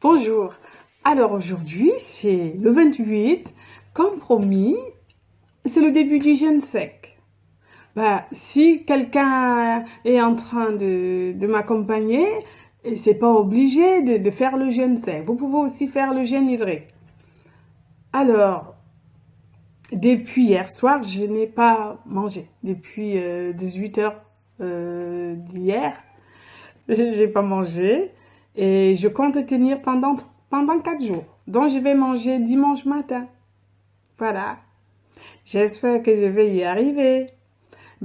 Bonjour. Alors aujourd'hui, c'est le 28. Comme promis, c'est le début du jeûne sec. Si quelqu'un est en train de m'accompagner, c'est pas obligé de faire le jeûne sec. Vous pouvez aussi faire le jeûne hydrique. Alors, depuis hier soir, je n'ai pas mangé. Depuis 18 heures d'hier, j'ai pas mangé. Et je compte tenir pendant 4 jours. Donc, je vais manger dimanche matin. Voilà. J'espère que je vais y arriver.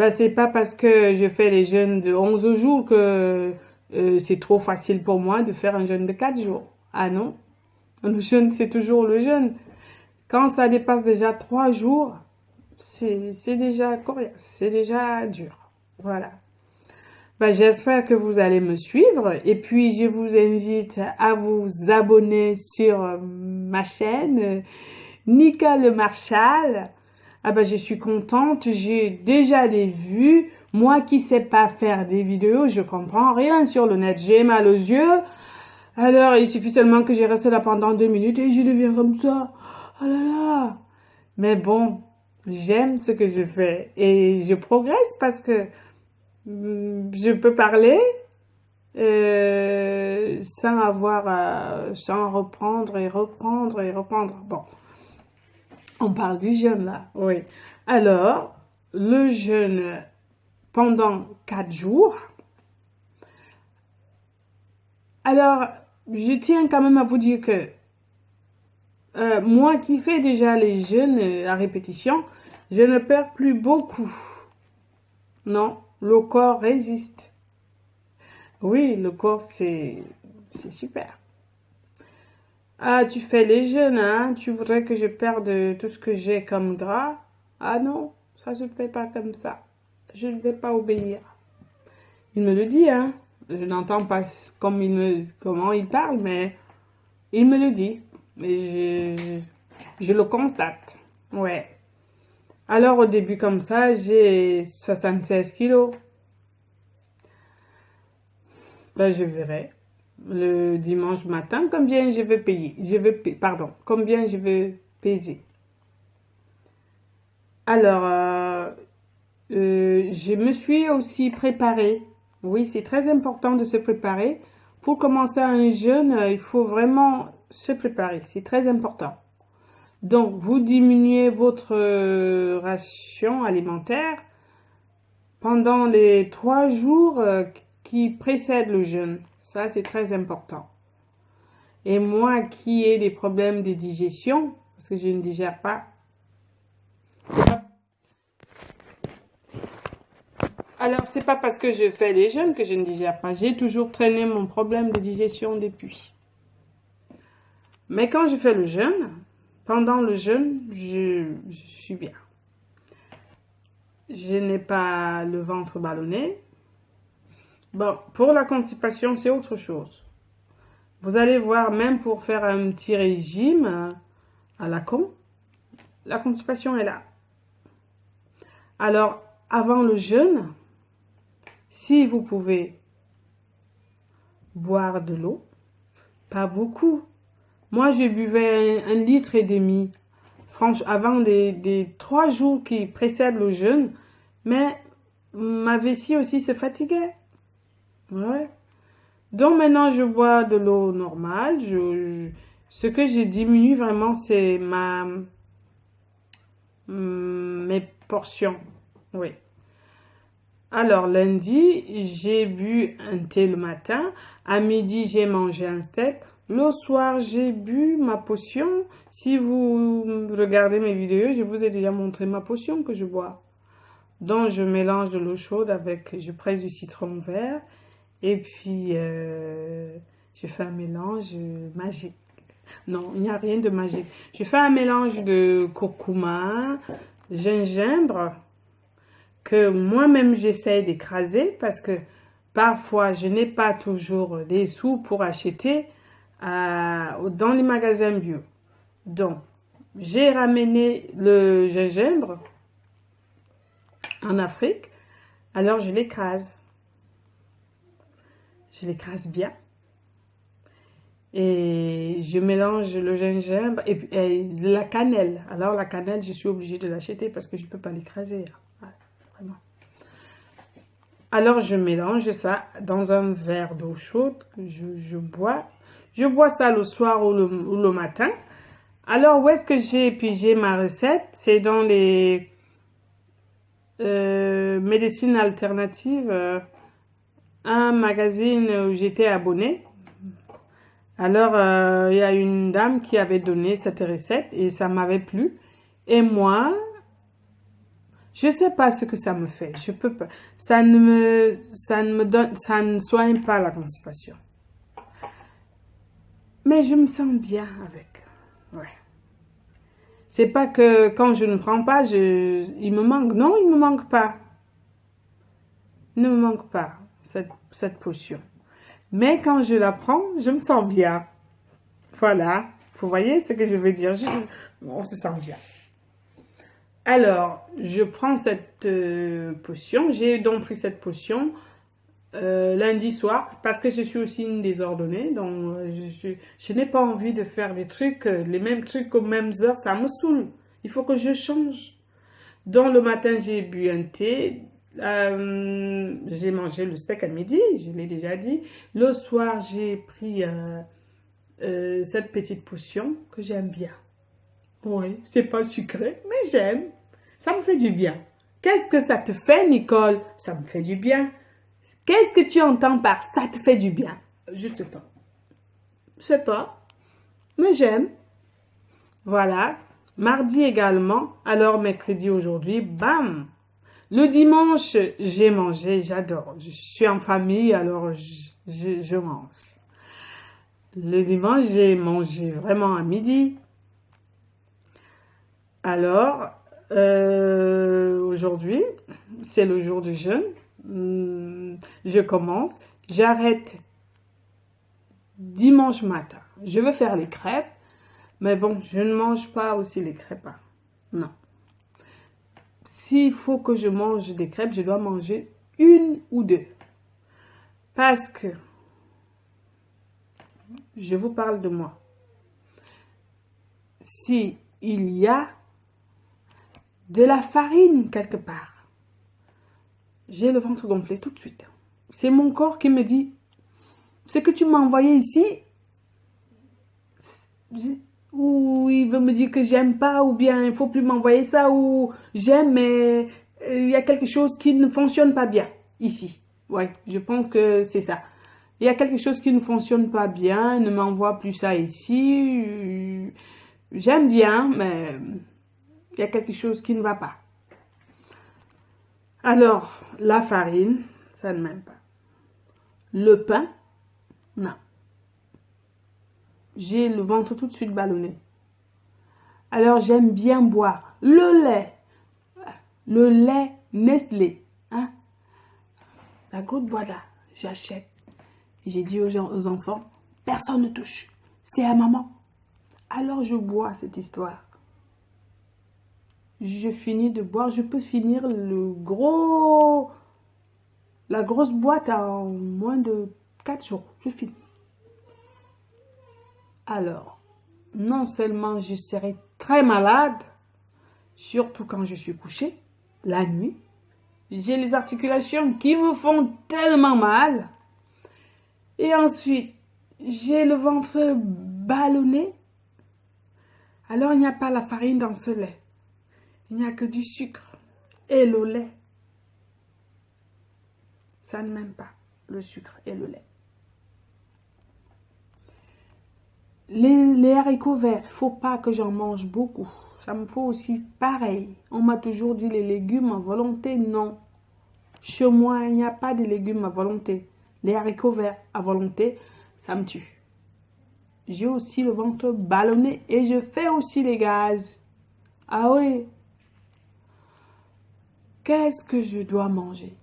C'est pas parce que je fais les jeûnes de 11 jours que c'est trop facile pour moi de faire un jeûne de 4 jours. Ah non. Le jeûne, c'est toujours le jeûne. Quand ça dépasse déjà 3 jours, c'est déjà coriace, c'est déjà dur. Voilà. J'espère que vous allez me suivre et puis je vous invite à vous abonner sur ma chaîne Nika le Marshall. Je suis contente, j'ai déjà des vues. Moi qui sais pas faire des vidéos, je comprends rien sur le net. J'ai mal aux yeux. Alors il suffit seulement que je reste là pendant 2 minutes et je deviens comme ça. Oh là là. Mais bon, j'aime ce que je fais et je progresse parce que je peux parler sans reprendre et reprendre et reprendre. Bon, on parle du jeûne là, oui. Alors, le jeûne pendant 4 jours. Alors, je tiens quand même à vous dire que moi qui fais déjà les jeûnes à répétition, je ne perds plus beaucoup. Non, le corps résiste. Oui, le corps, c'est super. Ah, tu fais les jeûnes, hein? Tu voudrais que je perde tout ce que j'ai comme gras? Ah non, ça se fait pas comme ça. Je ne vais pas obéir. Il me le dit, hein? Je n'entends pas comment il parle, mais il me le dit. Et je le constate. Ouais. Alors, au début, comme ça, j'ai 76 kilos. Je verrai le dimanche matin combien je vais payer. Combien je vais peser. Alors, je me suis aussi préparée. Oui, c'est très important de se préparer. Pour commencer un jeûne, il faut vraiment se préparer. C'est très important. Donc, vous diminuez votre ration alimentaire pendant les 3 jours qui précèdent le jeûne. Ça, c'est très important. Et moi qui ai des problèmes de digestion, parce que je ne digère pas, c'est pas parce que je fais les jeûnes que je ne digère pas. J'ai toujours traîné mon problème de digestion depuis. Mais quand je fais le jeûne, pendant le jeûne, je suis bien. Je n'ai pas le ventre ballonné. Bon, pour la constipation, c'est autre chose. Vous allez voir, même pour faire un petit régime à la con, la constipation est là. Alors, avant le jeûne, si vous pouvez boire de l'eau, pas beaucoup. Moi, je buvais 1,5 litre. Franchement, avant des 3 jours qui précèdent le jeûne, mais ma vessie aussi se fatiguait. Ouais. Donc maintenant, je bois de l'eau normale. Ce que je diminue vraiment, c'est mes portions. Oui. Alors, lundi, j'ai bu un thé le matin. À midi, j'ai mangé un steak. Le soir, j'ai bu ma potion. Si vous regardez mes vidéos, je vous ai déjà montré ma potion que je bois. Donc, je mélange de l'eau chaude je presse du citron vert. Et puis, je fais un mélange magique. Non, il n'y a rien de magique. Je fais un mélange de curcuma, gingembre, que moi-même j'essaie d'écraser parce que parfois je n'ai pas toujours des sous pour acheter dans les magasins bio. Donc, j'ai ramené le gingembre en Afrique, alors je l'écrase. Je l'écrase bien. Et je mélange le gingembre et la cannelle. Alors la cannelle, je suis obligée de l'acheter parce que je ne peux pas l'écraser. Ouais, vraiment. Alors je mélange ça dans un verre d'eau chaude que je bois. Je bois ça le soir ou le matin. Alors où est-ce que j'ai ma recette? C'est dans les médecines alternatives, un magazine où j'étais abonnée. Alors, il y a une dame qui avait donné cette recette et ça m'avait plu. Et moi, je sais pas ce que ça me fait. Je peux pas. Ça ne soigne pas la constipation. Mais je me sens bien avec. Ouais. C'est pas que quand je ne prends pas, il me manque. Non, il me manque pas. Il ne me manque pas cette potion. Mais quand je la prends, je me sens bien. Voilà. Vous voyez ce que je veux dire? On se sent bien. Alors, je prends cette potion. J'ai donc pris cette potion lundi soir parce que je suis aussi une désordonnée. Donc, je n'ai pas envie de faire des trucs, les mêmes trucs aux mêmes heures. Ça me saoule. Il faut que je change. Donc, le matin, j'ai bu un thé. J'ai mangé le steak à midi, je l'ai déjà dit. Le soir, j'ai pris cette petite potion que j'aime bien. Oui, c'est pas sucré, mais j'aime. Ça me fait du bien. Qu'est-ce que ça te fait, Nicole? Ça me fait du bien. Qu'est-ce que tu entends par ça te fait du bien? Je sais pas. Je sais pas, mais j'aime. Voilà. Mardi également. Alors, mercredi aujourd'hui, bam! Le dimanche, j'ai mangé, j'adore. Je suis en famille, alors je mange. Le dimanche, j'ai mangé vraiment à midi. Alors, aujourd'hui, c'est le jour du jeûne. Je commence. J'arrête dimanche matin. Je veux faire les crêpes, mais bon, je ne mange pas aussi les crêpes. Hein. Non. S'il faut que je mange des crêpes, je dois manger une ou deux. Parce que je vous parle de moi. Si il y a de la farine quelque part, j'ai le ventre gonflé tout de suite. C'est mon corps qui me dit, ce que tu m'as envoyé ici, ou il veut me dire que j'aime pas, ou bien il faut plus m'envoyer ça, ou j'aime, mais il y a quelque chose qui ne fonctionne pas bien ici. Ouais, je pense que c'est ça. Il y a quelque chose qui ne fonctionne pas bien, ne m'envoie plus ça ici. J'aime bien, mais il y a quelque chose qui ne va pas. Alors, la farine, ça ne m'aime pas. Le pain, non. J'ai le ventre tout de suite ballonné. Alors, j'aime bien boire le lait Nestlé. Hein? La goutte boîte là, j'achète. J'ai dit aux enfants, personne ne touche. C'est à maman. Alors, je bois cette histoire. Je finis de boire. Je peux finir la grosse boîte en moins de 4 jours. Je finis. Alors, non seulement je serai très malade, surtout quand je suis couchée, la nuit, j'ai les articulations qui me font tellement mal. Et ensuite, j'ai le ventre ballonné. Alors, il n'y a pas la farine dans ce lait. Il n'y a que du sucre et le lait. Ça ne m'aime pas, le sucre et le lait. Les haricots verts, il ne faut pas que j'en mange beaucoup. Ça me faut aussi pareil. On m'a toujours dit les légumes à volonté, non. Chez moi, il n'y a pas de légumes à volonté. Les haricots verts à volonté, ça me tue. J'ai aussi le ventre ballonné et je fais aussi les gaz. Ah oui. Qu'est-ce que je dois manger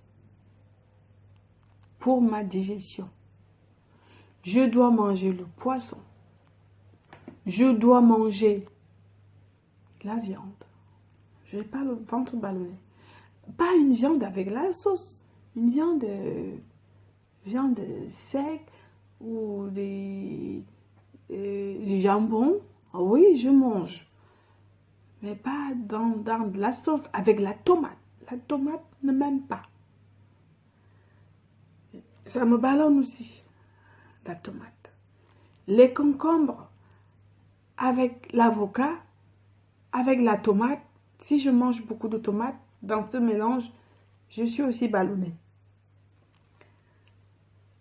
pour ma digestion? Je dois manger le poisson. Je dois manger la viande. Je n'ai pas le ventre ballonné. Pas une viande avec la sauce. Une viande sec ou des... Du jambon, oui, je mange. Mais pas dans de la sauce avec la tomate. La tomate ne m'aime pas. Ça me ballonne aussi, la tomate. Les concombres avec l'avocat, avec la tomate. Si je mange beaucoup de tomates, dans ce mélange, je suis aussi ballonnée.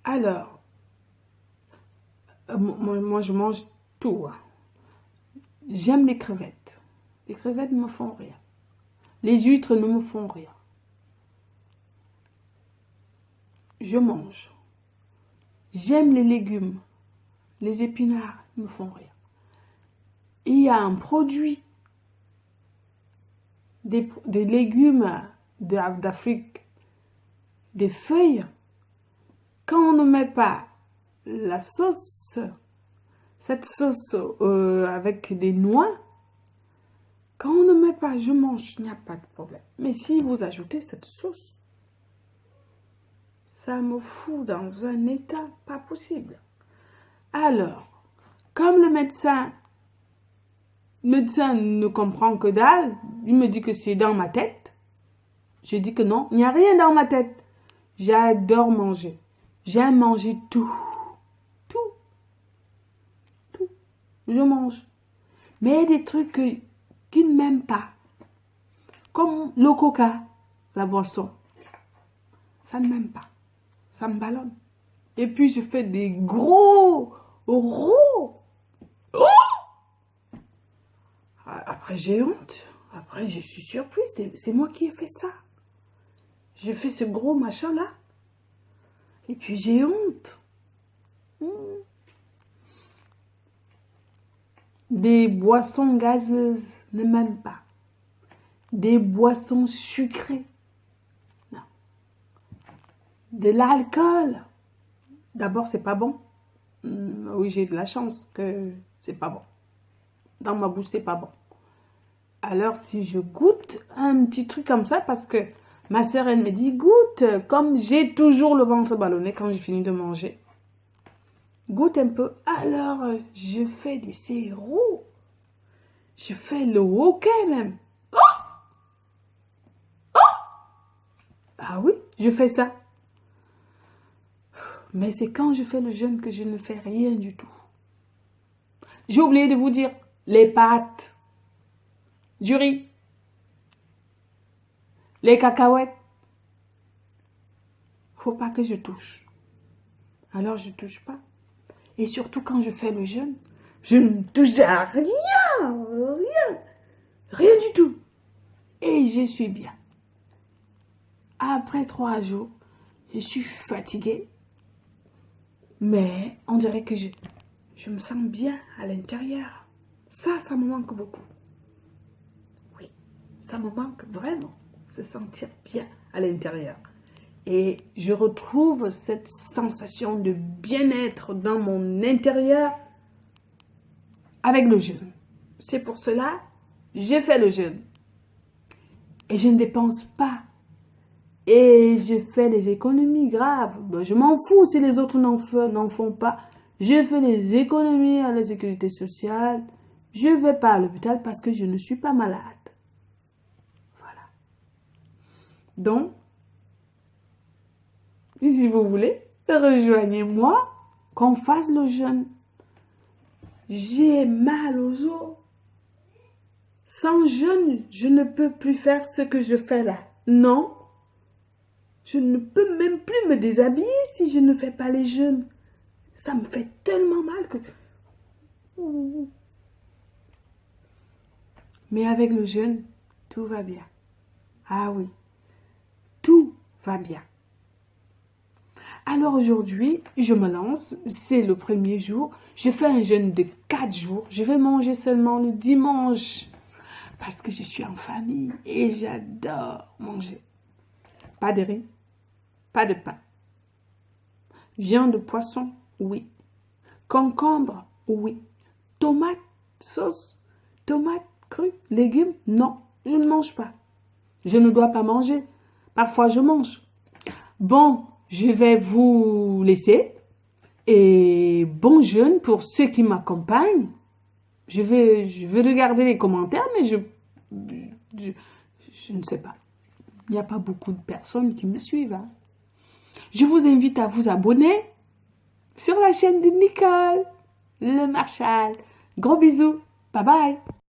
Alors, moi, je mange tout. Hein. J'aime les crevettes. Les crevettes ne me font rien. Les huîtres ne me font rien. Je mange. J'aime les légumes. Les épinards ne me font rien. Il y a un produit des légumes d'Afrique, des feuilles. Quand on ne met pas la sauce, cette sauce avec des noix, quand on ne met pas, je mange, il n'y a pas de problème. Mais si vous ajoutez cette sauce, ça me fout dans un état pas possible. Alors, comme le médecin ne comprend que dalle, il me dit que c'est dans ma tête. Je dis que non, il n'y a rien dans ma tête. J'adore manger. J'aime manger tout. Tout. Je mange. Mais il y a des trucs qui ne m'aiment pas. Comme le coca, la boisson. Ça ne m'aime pas. Ça me ballonne. Et puis je fais des gros roux. Oh! Après j'ai honte. Après je suis surprise. C'est moi qui ai fait ça. J'ai fait ce gros machin là. Et puis j'ai honte. Des boissons gazeuses ne m'aiment pas. Des boissons sucrées. Non. De l'alcool. D'abord, c'est pas bon. Oui, j'ai de la chance que c'est pas bon. Dans ma bouche, c'est pas bon. Alors, si je goûte un petit truc comme ça, parce que ma soeur, elle me dit, goûte, comme j'ai toujours le ventre ballonné quand j'ai fini de manger. Goûte un peu. Alors, je fais des sirops. Je fais le hockey même. Oh! Ah oui, je fais ça. Mais c'est quand je fais le jeûne que je ne fais rien du tout. J'ai oublié de vous dire, les pâtes, du riz, les cacahuètes. Faut pas que je touche. Alors je touche pas. Et surtout quand je fais le jeûne, je ne touche à rien du tout. Et je suis bien. Après 3 jours, je suis fatiguée. Mais on dirait que je me sens bien à l'intérieur. Ça me manque beaucoup. Oui, ça me manque vraiment, se sentir bien à l'intérieur. Et je retrouve cette sensation de bien-être dans mon intérieur avec le jeûne. C'est pour cela que j'ai fait le jeûne. Et je ne dépense pas. Et je fais des économies graves. Ben, je m'en fous si les autres n'en font pas. Je fais des économies à la sécurité sociale. Je ne vais pas à l'hôpital parce que je ne suis pas malade. Voilà. Donc, si vous voulez, rejoignez-moi, qu'on fasse le jeûne. J'ai mal aux os. Sans jeûne, je ne peux plus faire ce que je fais là. Non. Je ne peux même plus me déshabiller si je ne fais pas les jeûnes. Ça me fait tellement mal que... Mais avec le jeûne, tout va bien. Ah oui, tout va bien. Alors aujourd'hui, je me lance. C'est le premier jour. Je fais un jeûne de 4 jours. Je vais manger seulement le dimanche. Parce que je suis en famille et j'adore manger. Pas de riz. Pas de pain. Viande de poisson, oui. Concombre, oui. Tomate, sauce, tomate crue, légumes, non, je ne mange pas. Je ne dois pas manger. Parfois, je mange. Bon, je vais vous laisser. Et bon jeûne pour ceux qui m'accompagnent. Je vais regarder les commentaires, mais je, je ne sais pas. Il n'y a pas beaucoup de personnes qui me suivent. Hein. Je vous invite à vous abonner sur la chaîne de Nicole, le Marshall. Gros bisous. Bye bye.